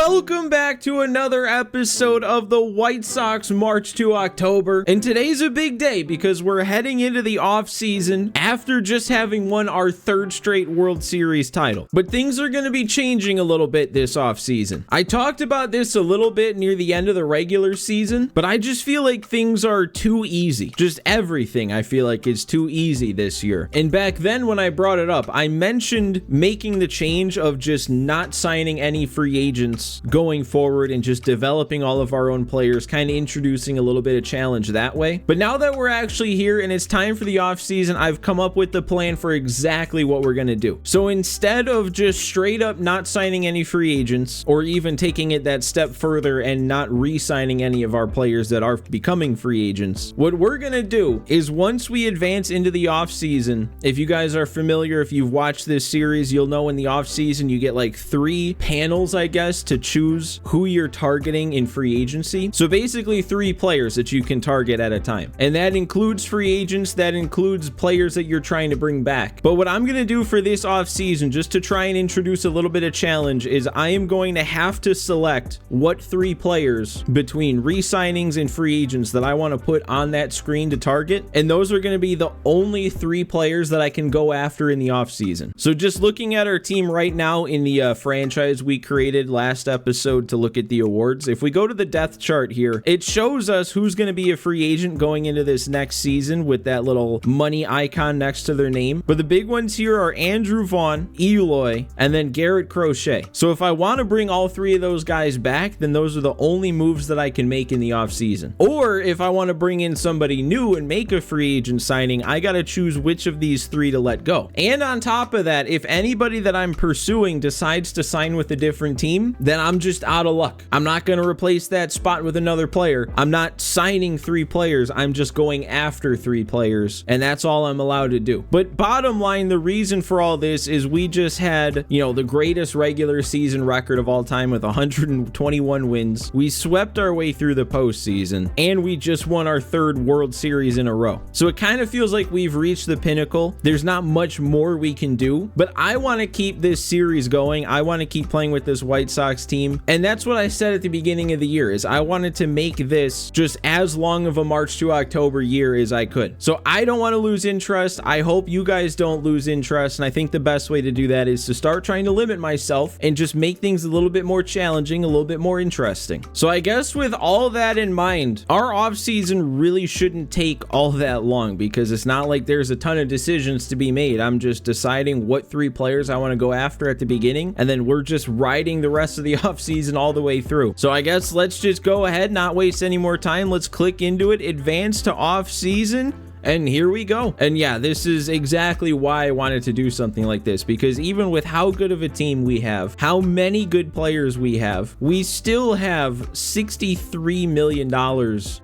Welcome back to another episode of the White Sox March to October. And today's a big day because we're heading into the offseason after just having won our third straight World Series title. But things are going to be changing a little bit this offseason. I talked about this a little bit near the end of the regular season, but I just feel like things are too easy. Just everything I feel like is too easy this year. And back then when I brought it up, I mentioned making the change of just not signing any free agents going forward and just developing all of our own players, kind of introducing a little bit of challenge that way. But now that we're actually here and it's time for the offseason, I've come up with the plan for exactly what we're going to do. So instead of just straight up not signing any free agents or even taking it that step further and not re-signing any of our players that are becoming free agents, what we're going to do is once we advance into the offseason, if you guys are familiar, if you've watched this series, you'll know in the offseason you get like 3 panels, I guess, to choose who you're targeting in free agency. So basically 3 players that you can target at a time. And that includes free agents, that includes players that you're trying to bring back. But what I'm going to do for this offseason, just to try and introduce a little bit of challenge, is I am going to have to select what 3 players between re-signings and free agents that I want to put on that screen to target. And those are going to be the only 3 players that I can go after in the offseason. So just looking at our team right now in the franchise we created last episode to look at the awards, if we go to the depth chart here, it shows us who's going to be a free agent going into this next season with that little money icon next to their name. But the big ones here are Andrew Vaughn, Eloy, and then Garrett Crochet. So if I want to bring all 3 of those guys back, then those are the only moves that I can make in the offseason. Or if I want to bring in somebody new and make a free agent signing, I got to choose which of these 3 to let go. And on top of that, if anybody that I'm pursuing decides to sign with a different team, then I'm just out of luck. I'm not going to replace that spot with another player. I'm not signing 3 players. I'm just going after 3 players, and that's all I'm allowed to do. But bottom line, the reason for all this is we just had, the greatest regular season record of all time with 121 wins. We swept our way through the postseason, and we just won our 3rd World Series in a row. So it kind of feels like we've reached the pinnacle. There's not much more we can do, but I want to keep this series going. I want to keep playing with this White Sox team, and that's what I said at the beginning of the year, is I wanted to make this just as long of a March to October year as I could. So I don't want to lose interest. I hope you guys don't lose interest, and I think the best way to do that is to start trying to limit myself and just make things a little bit more challenging, a little bit more interesting. So I guess with all that in mind, our offseason really shouldn't take all that long because it's not like there's a ton of decisions to be made. I'm just deciding what 3 players I want to go after at the beginning, and then we're just riding the rest of the offseason all the way through. So I guess let's just go ahead, not waste any more time. Let's click into it, advance to offseason. And here we go. And yeah, this is exactly why I wanted to do something like this, because even with how good of a team we have, how many good players we have, we still have $63 million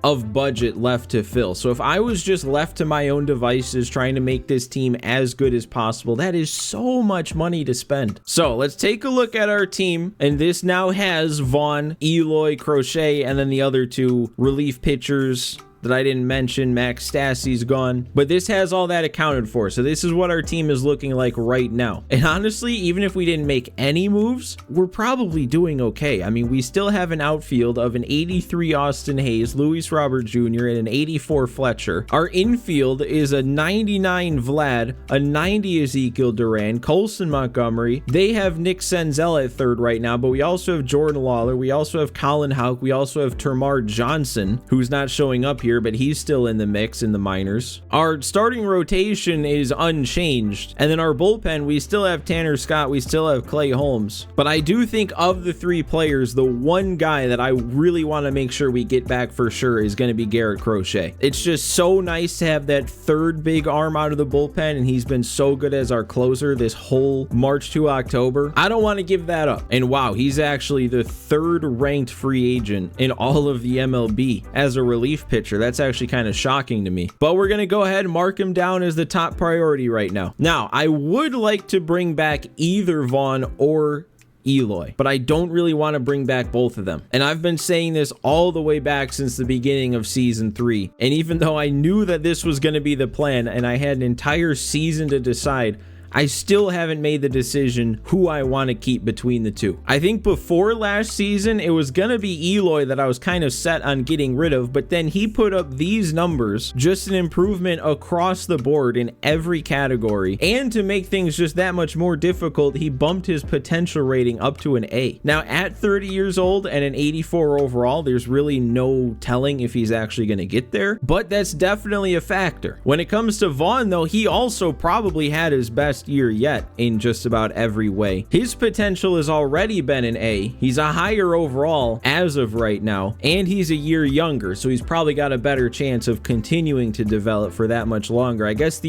of budget left to fill. So if I was just left to my own devices trying to make this team as good as possible, that is so much money to spend. So let's take a look at our team. And this now has Vaughn, Eloy, Crochet, and then the other 2 relief pitchers that I didn't mention. Max Stassi's gone, but this has all that accounted for. So this is what our team is looking like right now. And honestly, even if we didn't make any moves, we're probably doing okay. I mean, we still have an outfield of an 83 Austin Hayes, Luis Robert Jr., and an 84 Fletcher. Our infield is a 99 Vlad, a 90 Ezekiel Duran, Colson Montgomery. They have Nick Senzel at 3rd right now, but we also have Jordan Lawler. We also have Colin Houck. We also have Termarr Johnson, who's not showing up here, but he's still in the mix in the minors. Our starting rotation is unchanged, and then our bullpen, we still have Tanner Scott, we still have Clay Holmes. But I do think of the 3 players, the one guy that I really want to make sure we get back for sure is going to be Garrett Crochet. It's just so nice to have that 3rd big arm out of the bullpen, and he's been so good as our closer this whole March to October. I don't want to give that up. And wow, he's actually the 3rd ranked free agent in all of the MLB as a relief pitcher. That's actually kind of shocking to me, but we're going to go ahead and mark him down as the top priority right now. Now, I would like to bring back either Vaughn or Eloy, but I don't really want to bring back both of them. And I've been saying this all the way back since the beginning of season 3. And even though I knew that this was going to be the plan and I had an entire season to decide, I still haven't made the decision who I want to keep between the two. I think before last season, it was going to be Eloy that I was kind of set on getting rid of, but then he put up these numbers, just an improvement across the board in every category. And to make things just that much more difficult, he bumped his potential rating up to an A. Now, at 30 years old and an 84 overall, there's really no telling if he's actually going to get there, but that's definitely a factor. When it comes to Vaughn, though, he also probably had his best year yet in just about every way. His potential has already been an A. He's a higher overall as of right now, and he's a year younger, so he's probably got a better chance of continuing to develop for that much longer. I guess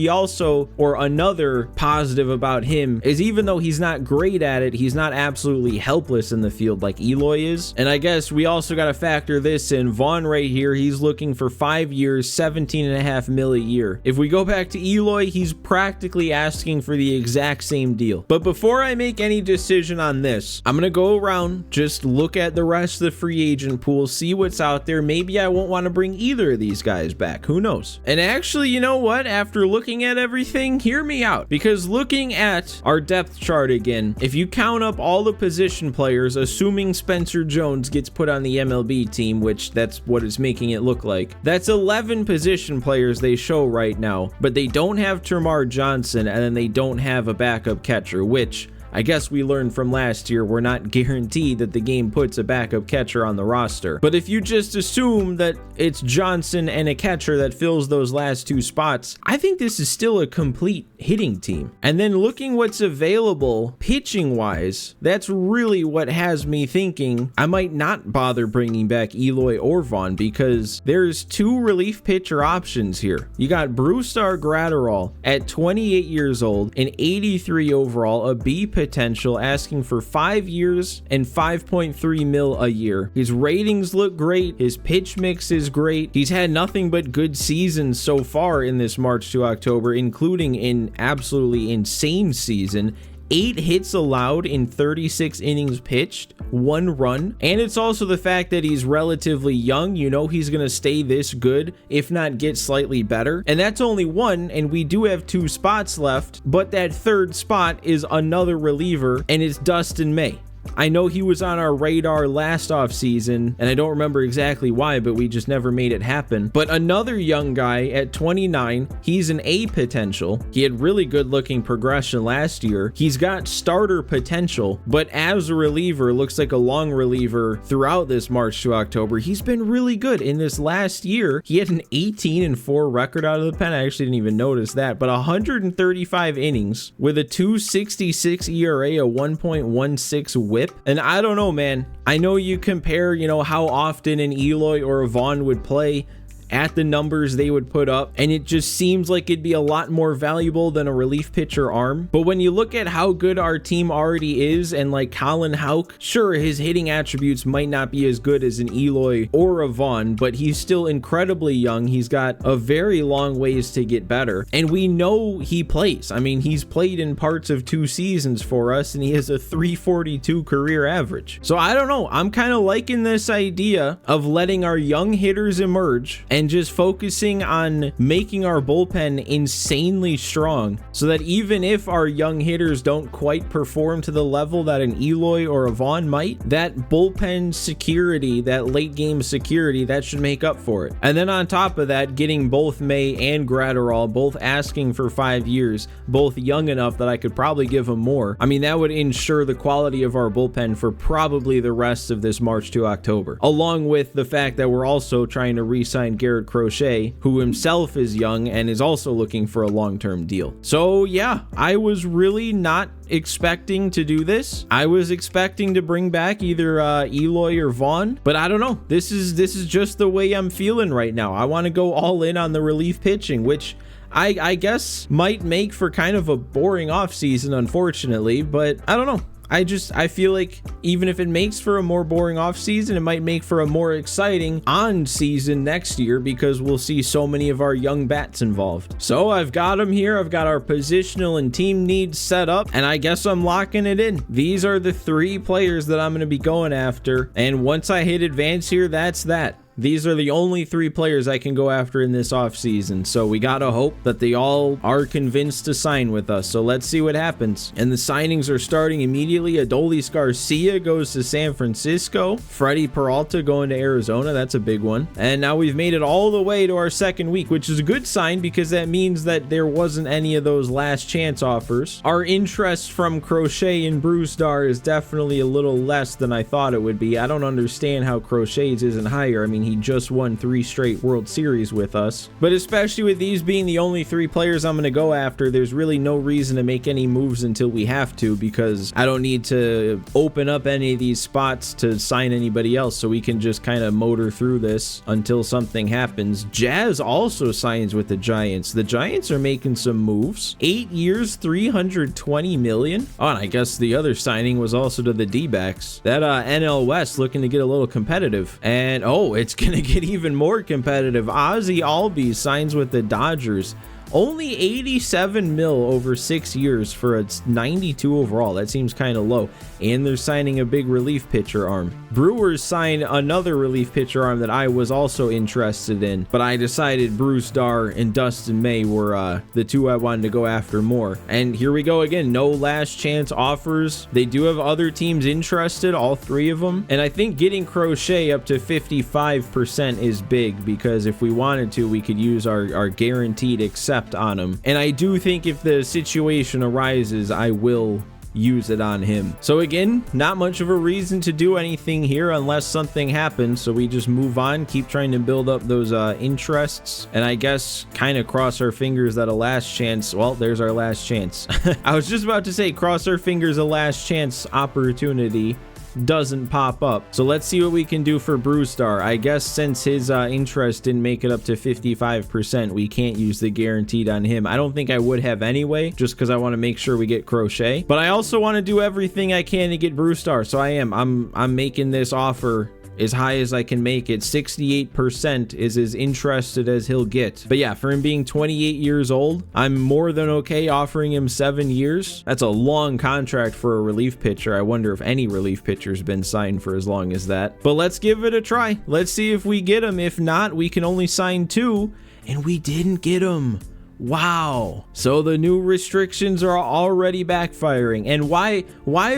another positive about him is even though he's not great at it, he's not absolutely helpless in the field like Eloy is. And I guess we also got to factor this in. Vaughn right here, he's looking for 5 years, $17.5 million a year. If we go back to Eloy, he's practically asking for the exact same deal. But before I make any decision on this, I'm gonna go around, just look at the rest of the free agent pool, see what's out there. Maybe I won't want to bring either of these guys back, who knows? And actually, you know what, after looking at everything, hear me out, because looking at our depth chart again, if you count up all the position players, assuming Spencer Jones gets put on the MLB team, which that's what it's making it look like, that's 11 position players they show right now, but they don't have Termarr Johnson, and then they don't have a backup catcher, which I guess we learned from last year, we're not guaranteed that the game puts a backup catcher on the roster. But if you just assume that it's Johnson and a catcher that fills those last two spots, I think this is still a complete hitting team. And then looking what's available pitching wise, that's really what has me thinking I might not bother bringing back Eloy or Vaughn, because there's two relief pitcher options here. You got Brusdar Graterol at 28 years old, an 83 overall, a B potential, asking for 5 years and $5.3 million a year. His ratings look great. His pitch mix is great. He's had nothing but good seasons so far in this March to October, including an absolutely insane season. 8 hits allowed in 36 innings pitched, 1 run. And it's also the fact that he's relatively young. You know he's going to stay this good, if not get slightly better. And that's only 1, and we do have 2 spots left, but that third spot is another reliever, and it's Dustin May. I know he was on our radar last offseason, and I don't remember exactly why, but we just never made it happen. But another young guy at 29, he's an A potential. He had really good looking progression last year. He's got starter potential, but as a reliever, looks like a long reliever throughout this March to October. He's been really good. In this last year, he had an 18-4 record out of the pen. I actually didn't even notice that, but 135 innings with a 2.66 ERA, a 1.16 whip. And I don't know, man. I know you compare, how often an Eloy or a Vaughn would play at the numbers they would put up, and it just seems like it'd be a lot more valuable than a relief pitcher arm. But when you look at how good our team already is, and like Colin Houck, sure, his hitting attributes might not be as good as an Eloy or a Vaughn, but he's still incredibly young. He's got a very long ways to get better, and we know he plays. I mean, he's played in parts of 2 seasons for us, and he has a 342 career average. So I don't know, I'm kind of liking this idea of letting our young hitters emerge and just focusing on making our bullpen insanely strong, so that even if our young hitters don't quite perform to the level that an Eloy or a Vaughn might, that bullpen security, that late game security, that should make up for it. And then on top of that, getting both May and Graterol, both asking for 5 years, both young enough that I could probably give them more. I mean, that would ensure the quality of our bullpen for probably the rest of this March to October, along with the fact that we're also trying to re-sign Garrett Crochet, who himself is young and is also looking for a long-term deal. So yeah, I was really not expecting to do this. I was expecting to bring back either Eloy or Vaughn, but I don't know. This is just the way I'm feeling right now. I want to go all in on the relief pitching, which I guess might make for kind of a boring offseason, unfortunately, but I don't know. I feel like even if it makes for a more boring offseason, it might make for a more exciting on-season next year, because we'll see so many of our young bats involved. So I've got them here. I've got our positional and team needs set up, and I guess I'm locking it in. These are the 3 players that I'm going to be going after, and once I hit advance here, that's that. these are the only 3 players I can go after in this offseason. So we gotta hope that they all are convinced to sign with us. So let's see what happens. And the signings are starting immediately. Adolis Garcia goes to San Francisco. Freddie Peralta going to Arizona. That's a big one. And now we've made it all the way to our second week, which is a good sign because that means that there wasn't any of those last chance offers. Our interest from Crochet and Brewstar is definitely a little less than I thought it would be. I don't understand how Crochet's isn't higher. I mean, he just won 3 straight World Series with us. But especially with these being the only 3 players I'm going to go after, there's really no reason to make any moves until we have to, because I don't need to open up any of these spots to sign anybody else, so we can just kind of motor through this until something happens. Jazz also signs with the Giants. The Giants are making some moves. 8 years, $320 million. Oh, and I guess the other signing was also to the D-backs. That NL West looking to get a little competitive. And oh, it's gonna get even more competitive. Ozzy Albies signs with the Dodgers. Only 87 mil over 6 years for a 92 overall. That seems kind of low. And they're signing a big relief pitcher arm. Brewers signed another relief pitcher arm that I was also interested in, but I decided Brewstar and Dustin May were the 2 I wanted to go after more. And here we go again. No last chance offers. They do have other teams interested, all 3 of them. And I think getting Crochet up to 55% is big, because if we wanted to, we could use our guaranteed accept on him. And I do think if the situation arises, I will use it on him. So again, not much of a reason to do anything here unless something happens. So we just move on, keep trying to build up those interests, and I guess kind of cross our fingers that a last chance, well, there's our last chance. I was just about to say cross our fingers a last chance opportunity doesn't pop up. So let's see what we can do for Brewstar. I guess since his interest didn't make it up to 55%, we can't use the guaranteed on him. I don't think I would have anyway, just because I want to make sure we get Crochet. But I also want to do everything I can to get Brewstar. So I'm making this offer as high as I can make it. 68% is as interested as he'll get. But yeah, for him being 28 years old, I'm more than okay offering him 7 years. That's a long contract for a relief pitcher. I wonder if any relief pitcher's been signed for as long as that. But let's give it a try. Let's see if we get him. If not, we can only sign 2, and we didn't get him. Wow. So the new restrictions are already backfiring. And why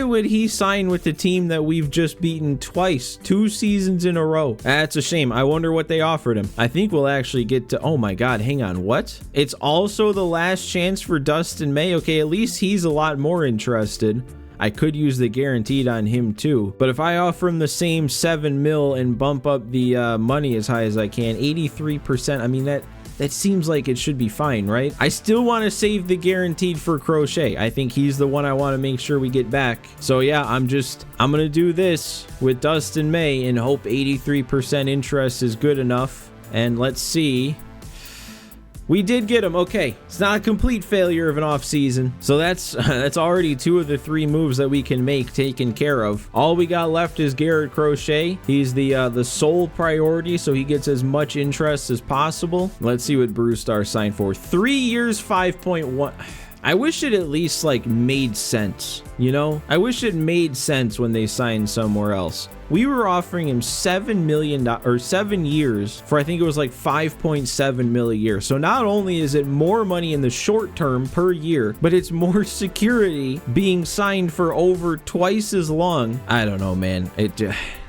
would he sign with the team that we've just beaten twice, 2 seasons in a row? That's a shame. I wonder what they offered him. I think we'll actually get to, oh my God, hang on, what? It's also the last chance for Dustin May. Okay, at least he's a lot more interested. I could use the guaranteed on him too, but if I offer him the same 7 mil and bump up the money as high as I can, 83%, I mean, that seems like it should be fine, right? I still want to save the guaranteed for Crochet. I think he's the one I want to make sure we get back. So yeah, I'm gonna do this with Dustin May and hope 83% interest is good enough. And let's see. We did get him. Okay, it's not a complete failure of an offseason. So that's already 2 of the 3 moves that we can make taken care of. All we got left is Garrett Crochet. He's the sole priority, so he gets as much interest as possible. Let's see what Brewstar signed for. 3 years, 5.1. I wish it at least like made sense, you know? I wish it made sense when they signed somewhere else. We were offering him $7 million or 7 years for, I think it was like 5.7 mil a year. So not only is it more money in the short term per year, but it's more security being signed for over twice as long. I don't know, man.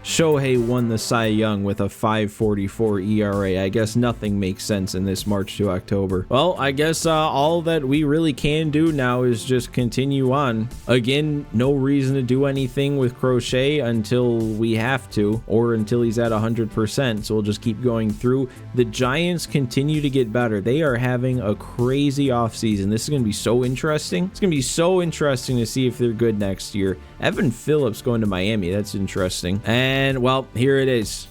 Shohei won the Cy Young with a 5.44 ERA. I guess nothing makes sense in this March to October. Well, I guess all that we really can do now is just continue on. Again, no reason to do anything with Crochet until we have to, or until he's at 100%. So we'll just keep going through. The Giants continue to get better. They are having a crazy offseason. This is going to be so interesting. It's going to be so interesting to see if they're good next year. Evan Phillips going to Miami. That's interesting. And well, here it is.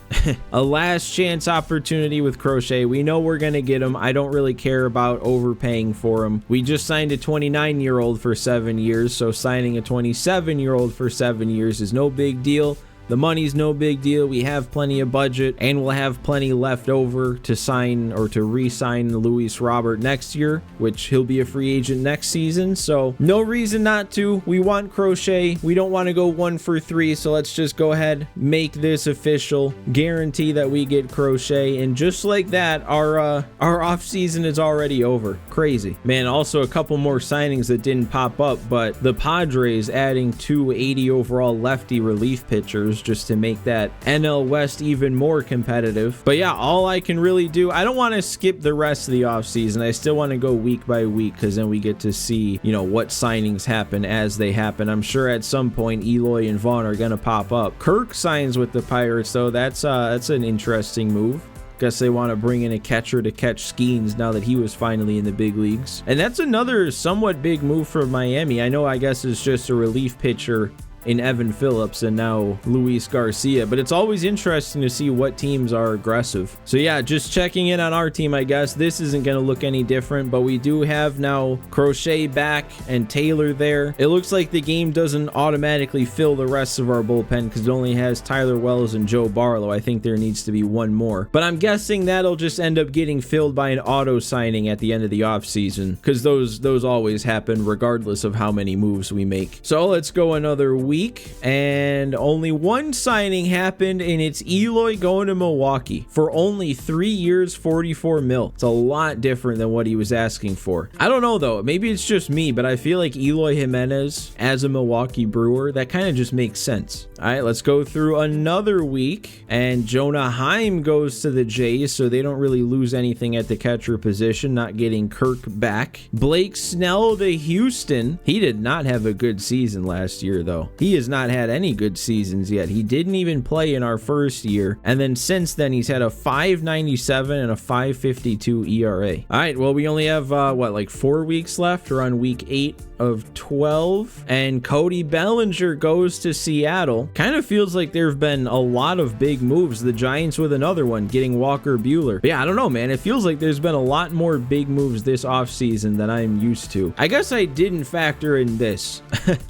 A last chance opportunity with Crochet. We know we're going to get him. I don't really care about overpaying for him. We just signed a 29-year-old for 7 years, so signing a 27-year-old for 7 years is no big deal. The money's no big deal. We have plenty of budget, and we'll have plenty left over to sign or to re-sign Luis Robert next year, which he'll be a free agent next season. So no reason not to. We want Crochet. We don't want to go 1 for 3. So let's just go ahead, make this official, guarantee that we get Crochet. And just like that, our offseason is already over. Crazy, man. Also a couple more signings that didn't pop up, but the Padres adding 2 80 overall lefty relief pitchers just to make that NL West even more competitive. But yeah, all I can really do, I don't want to skip the rest of the offseason. I still want to go week by week, because then we get to see, you know, what signings happen as they happen. I'm sure at some point Eloy and Vaughn are gonna pop up. Kirk signs with the Pirates, though. That's an interesting move. Guess they want to bring in a catcher to catch Skeens now that he was finally in the big leagues. And that's another somewhat big move for Miami. I know, I guess it's just a relief pitcher in Evan Phillips and now Luis Garcia, but it's always interesting to see what teams are aggressive. So yeah, just checking in on our team, I guess. This isn't going to look any different, but we do have now Crochet back and Taylor there. It looks like the game doesn't automatically fill the rest of our bullpen because it only has Tyler Wells and Joe Barlow. I think there needs to be one more, but I'm guessing that'll just end up getting filled by an auto signing at the end of the offseason, because those always happen regardless of how many moves we make. So let's go another week, and only one signing happened, and it's Eloy going to Milwaukee for only 3 years, $44 million. It's a lot different than what he was asking for. I don't know though, maybe it's just me, but I feel like Eloy Jimenez as a Milwaukee Brewer, that kind of just makes sense. All right, let's go through another week, and Jonah Heim goes to the Jays, so they don't really lose anything at the catcher position, not getting Kirk back. Blake Snell to Houston. He did not have a good season last year though. He has not had any good seasons yet. He didn't even play in our first year, and then since then he's had a 5.97 and a 5.52 ERA. All right, well, we only have like 4 weeks left. We're on week 8 of 12, and Cody Bellinger goes to Seattle. Kind of feels like there have been a lot of big moves. The Giants with another one, getting Walker Buehler. But yeah, I don't know, man. It feels like there's been a lot more big moves this offseason than I'm used to. I guess I didn't factor in this.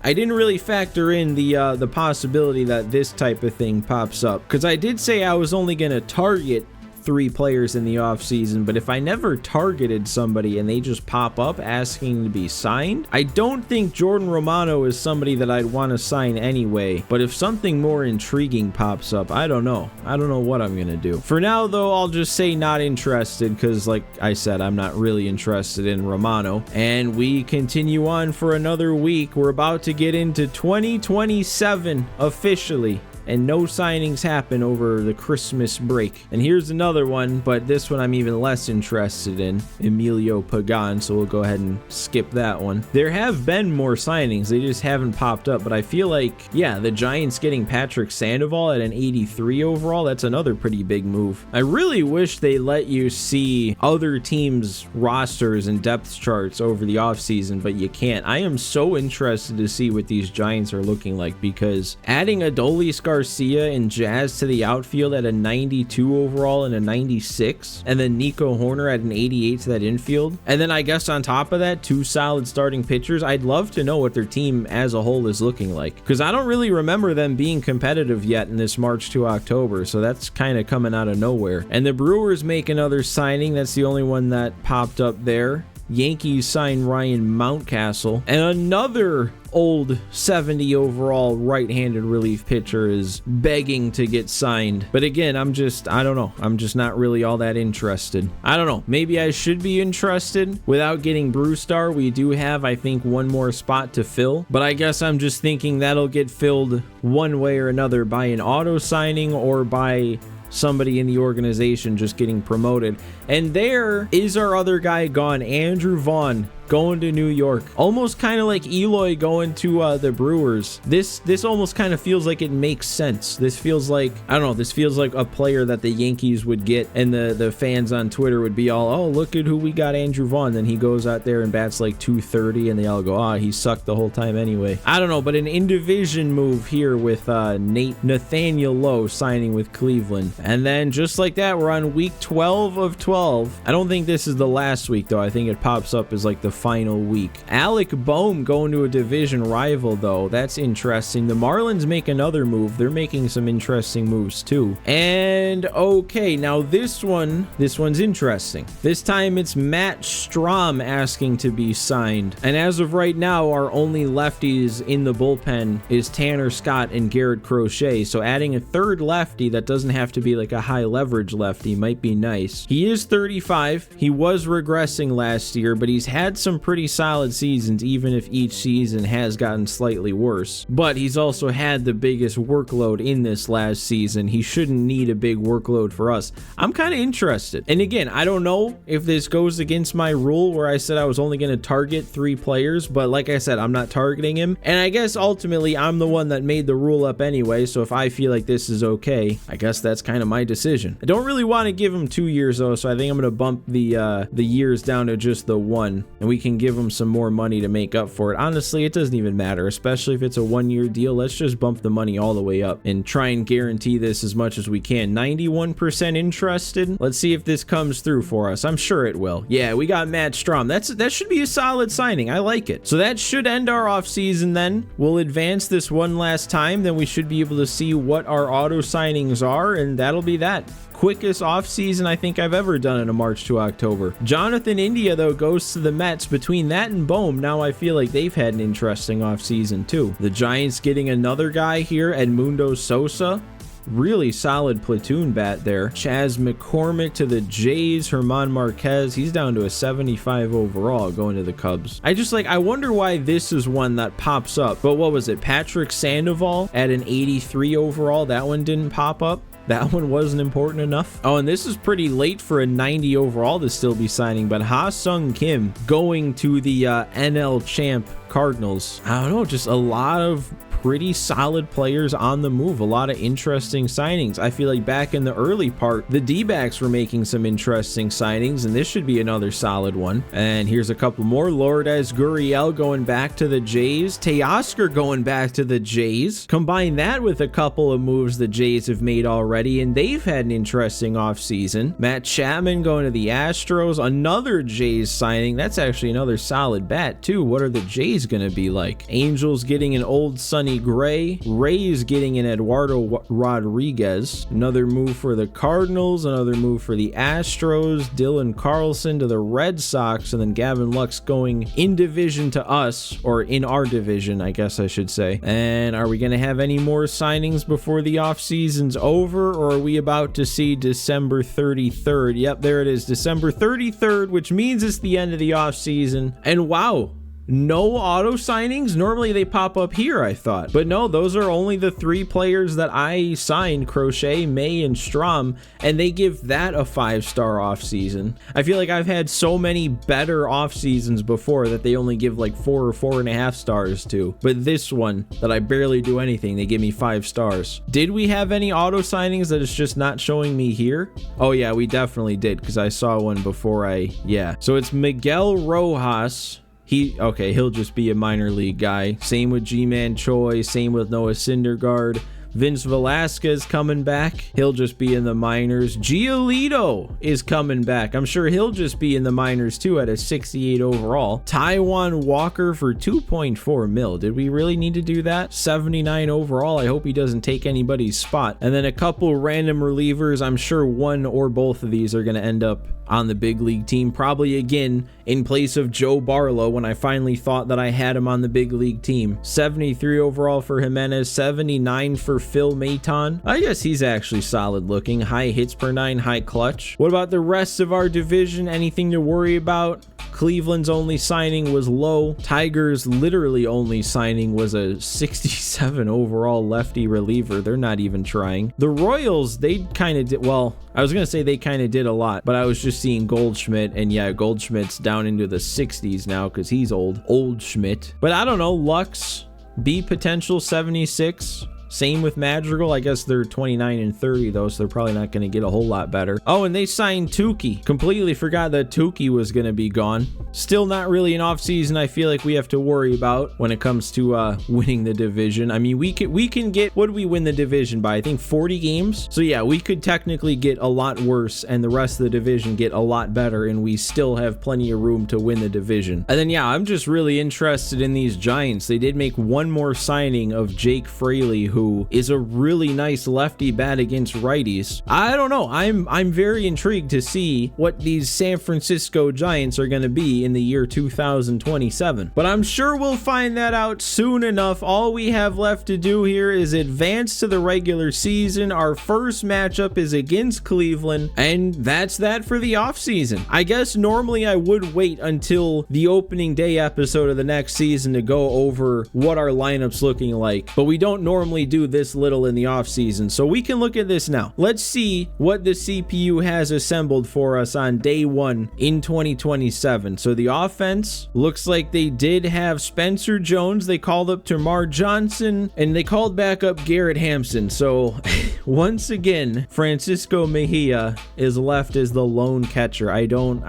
I didn't really factor in the possibility that this type of thing pops up, because I did say I was only going to target 3 players in the offseason, but if I never targeted somebody and they just pop up asking to be signed, I don't think Jordan Romano is somebody that I'd want to sign anyway. But if something more intriguing pops up, I don't know what I'm gonna do. For now though, I'll just say not interested, because like I said, I'm not really interested in Romano. And we continue on for another week. We're about to get into 2027 officially, and no signings happen over the Christmas break. And here's another one, but this one I'm even less interested in, Emilio Pagan, so we'll go ahead and skip that one. There have been more signings, they just haven't popped up, but I feel like, yeah, the Giants getting Patrick Sandoval at an 83 overall, that's another pretty big move. I really wish they let you see other teams' rosters and depth charts over the offseason, but you can't. I am so interested to see what these Giants are looking like, because adding Adolis Garcia and Jazz to the outfield at a 92 overall and a 96, and then Nico Horner at an 88 to that infield, and then I guess on top of that, 2 solid starting pitchers. I'd love to know what their team as a whole is looking like, because I don't really remember them being competitive yet in this March to October, so that's kind of coming out of nowhere. And the Brewers make another signing. That's the only one that popped up there. Yankees sign Ryan Mountcastle, and another old 70 overall right-handed relief pitcher is begging to get signed. But again, I don't know. I'm just not really all that interested. I don't know. Maybe I should be interested. Without getting Brewstar, we do have, I think, one more spot to fill. But I guess I'm just thinking that'll get filled one way or another by an auto signing or by somebody in the organization just getting promoted. And there is our other guy gone, Andrew Vaughn, going to New York. Almost kind of like Eloy going to the Brewers. This almost kind of feels like it makes sense. This feels like, I don't know, this feels like a player that the Yankees would get, and the fans on Twitter would be all, oh, look at who we got, Andrew Vaughn. Then he goes out there and bats like 230, and they all go, he sucked the whole time anyway. I don't know, but an in-division move here with Nathaniel Lowe signing with Cleveland. And then just like that, we're on week 12 of 12. I don't think this is the last week though. I think it pops up as like the final week. Alec Boehm going to a division rival, though. That's interesting. The Marlins make another move. They're making some interesting moves, too. And, okay, now this one's interesting. This time it's Matt Strahm asking to be signed. And as of right now, our only lefties in the bullpen is Tanner Scott and Garrett Crochet. So adding a third lefty that doesn't have to be like a high leverage lefty might be nice. He is 35. He was regressing last year, but he's had some pretty solid seasons, even if each season has gotten slightly worse. But he's also had the biggest workload in this last season. He shouldn't need a big workload for us. I'm kind of interested. And again, I don't know if this goes against my rule where I said I was only going to target 3 players, but like I said, I'm not targeting him. And I guess ultimately I'm the one that made the rule up anyway, so if I feel like this is okay, I guess that's kind of my decision. I don't really want to give him 2 years though, so I think I'm going to bump the years down to just the 1, and we can give him some more money to make up for it. Honestly, it doesn't even matter, especially if it's a 1-year deal. Let's just bump the money all the way up and try and guarantee this as much as we can. 91% interested. Let's see if this comes through for us. I'm sure it will. Yeah, we got Matt Strahm. That should be a solid signing. I like it. So that should end our offseason then. We'll advance this one last time, then we should be able to see what our auto signings are, and that'll be that. Quickest offseason I think I've ever done in a March to October. Jonathan India, though, goes to the Mets. Between that and Boehm, now I feel like they've had an interesting offseason too. The Giants getting another guy here, Edmundo Sosa. Really solid platoon bat there. Chas McCormick to the Jays. Herman Marquez, he's down to a 75 overall going to the Cubs. I wonder why this is one that pops up. But what was it? Patrick Sandoval at an 83 overall. That one didn't pop up. That one wasn't important enough. Oh, and this is pretty late for a 90 overall to still be signing, but Ha-Sung Kim going to the NL champ Cardinals. I don't know, just a lot of pretty solid players on the move. A lot of interesting signings. I feel like back in the early part, the D-backs were making some interesting signings, and this should be another solid one. And here's a couple more. Lourdes Gurriel going back to the Jays. Teoscar going back to the Jays. Combine that with a couple of moves the Jays have made already, and they've had an interesting offseason. Matt Chapman going to the Astros. Another Jays signing. That's actually another solid bat, too. What are the Jays going to be like? Angels getting an old Sonny Gray. Rays getting an Eduardo Rodriguez. Another move for the Cardinals. Another move for the Astros. Dylan Carlson to the Red Sox. And then Gavin Lux going in division to us, or in our division, I guess I should say. And are we going to have any more signings before the offseason's over, or are we about to see December 33rd? Yep, there it is, December 33rd, which means it's the end of the offseason. And wow, no auto signings? Normally they pop up here, I thought. But no, those are only the 3 players that I signed, Crochet, May, and Strahm, and they give that a 5-star offseason. I feel like I've had so many better offseasons before that they only give like 4 or 4.5 stars to. But this one, that I barely do anything, they give me 5 stars. Did we have any auto signings that is just not showing me here? Oh yeah, we definitely did, because I saw one before yeah. So it's Miguel Rojas. He'll just be a minor league guy. Same with G-Man Choi, same with Noah Syndergaard. Vince Velasquez coming back. He'll just be in the minors. Giolito is coming back. I'm sure he'll just be in the minors too at a 68 overall. Taiwan Walker for 2.4 mil. Did we really need to do that? 79 overall. I hope he doesn't take anybody's spot. And then a couple random relievers. I'm sure one or both of these are going to end up on the big league team, probably again in place of Joe Barlow when I finally thought that I had him on the big league team. 73 overall for Jimenez, 79 for Phil Maton. I guess he's actually solid looking. High hits per 9, high clutch. What about the rest of our division? Anything to worry about? Cleveland's only signing was low. Tigers' literally only signing was a 67 overall lefty reliever. They're not even trying. The Royals, they kind of did, well, I was going to say they kind of did a lot, but I was just seeing Goldschmidt, and yeah, Goldschmidt's down into the 60s now because he's old. Old Schmidt. But I don't know, Lux, B potential 76. Same with Madrigal. I guess they're 29 and 30 though, so they're probably not going to get a whole lot better. Oh, and they signed Tukey. Completely forgot that Tukey was going to be gone. Still not really an offseason I feel like we have to worry about when it comes to winning the division. I mean, we can get, what do we win the division by? I think 40 games. So yeah, we could technically get a lot worse and the rest of the division get a lot better, and we still have plenty of room to win the division. And then yeah, I'm just really interested in these Giants. They did make one more signing of Jake Fraley, who is a really nice lefty bat against righties. I don't know. I'm very intrigued to see what these San Francisco Giants are going to be in the year 2027. But I'm sure we'll find that out soon enough. All we have left to do here is advance to the regular season. Our first matchup is against Cleveland, and that's that for the offseason. I guess normally I would wait until the opening day episode of the next season to go over what our lineup's looking like, but we don't normally do this little in the offseason, so we can look at this now. Let's see what the CPU has assembled for us on day one in 2027. So the offense looks like they did have Spencer Jones, they called up Tamar Johnson, and they called back up Garrett Hampson. So once again, Francisco Mejia is left as the lone catcher. I don't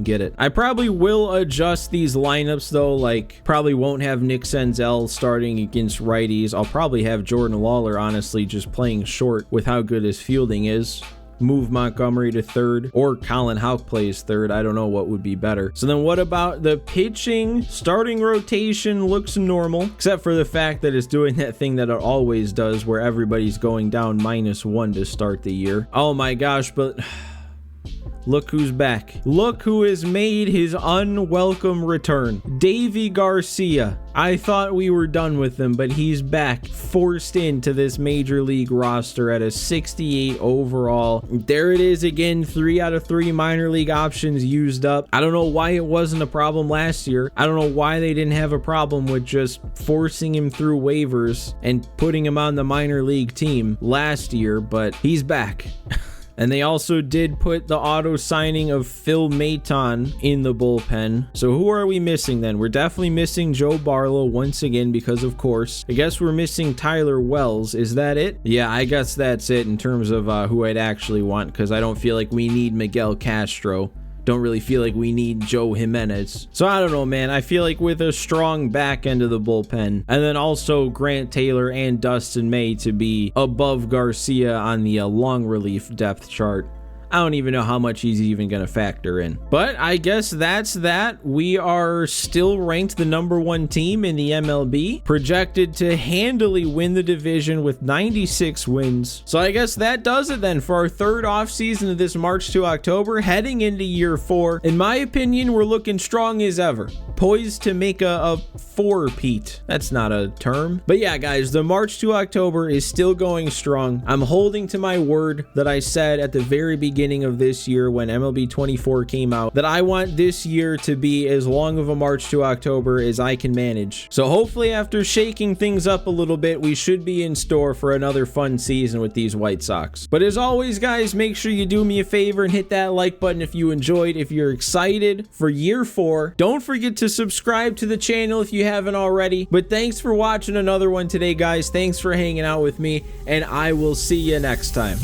get it. I probably will adjust these lineups though, like probably won't have Nick Senzel starting against righties. I'll probably have Jordan Lawler honestly just playing short with how good his fielding is. Move Montgomery to third, or Colin Houck plays third. I don't know what would be better. So then what about the pitching? Starting rotation looks normal, except for the fact that it's doing that thing that it always does where everybody's going down -1 to start the year. Oh my gosh, but look who's back. Look who has made his unwelcome return. Davy Garcia. I thought we were done with him, but he's back, forced into this major league roster at a 68 overall. There it is again, 3 out of 3 minor league options used up. I don't know why it wasn't a problem last year. I don't know why they didn't have a problem with just forcing him through waivers and putting him on the minor league team last year, but he's back. And they also did put the auto signing of Phil Maton in the bullpen. So who are we missing then? We're definitely missing Joe Barlow once again because of course. I guess we're missing Tyler Wells. Is that it? Yeah, I guess that's it in terms of who I'd actually want, because I don't feel like we need Miguel Castro. Don't really feel like we need Joe Jimenez. So I don't know, man. I feel like with a strong back end of the bullpen, and then also Grant Taylor and Dustin May to be above Garcia on the long relief depth chart, I don't even know how much he's even going to factor in. But I guess that's that. We are still ranked the #1 team in the MLB, projected to handily win the division with 96 wins. So I guess that does it then for our third offseason of this March to October, heading into year 4. In my opinion, we're looking strong as ever. Poised to make a four-peat. That's not a term. But yeah, guys, the March to October is still going strong. I'm holding to my word that I said at the very beginning of this year when MLB 24 came out, that I want this year to be as long of a March to October as I can manage. So hopefully after shaking things up a little bit, we should be in store for another fun season with these White Sox. But as always, guys, make sure you do me a favor and hit that like button if you enjoyed. If you're excited for year 4, don't forget to subscribe to the channel if you haven't already. But thanks for watching another one today, guys. Thanks for hanging out with me, and I will see you next time.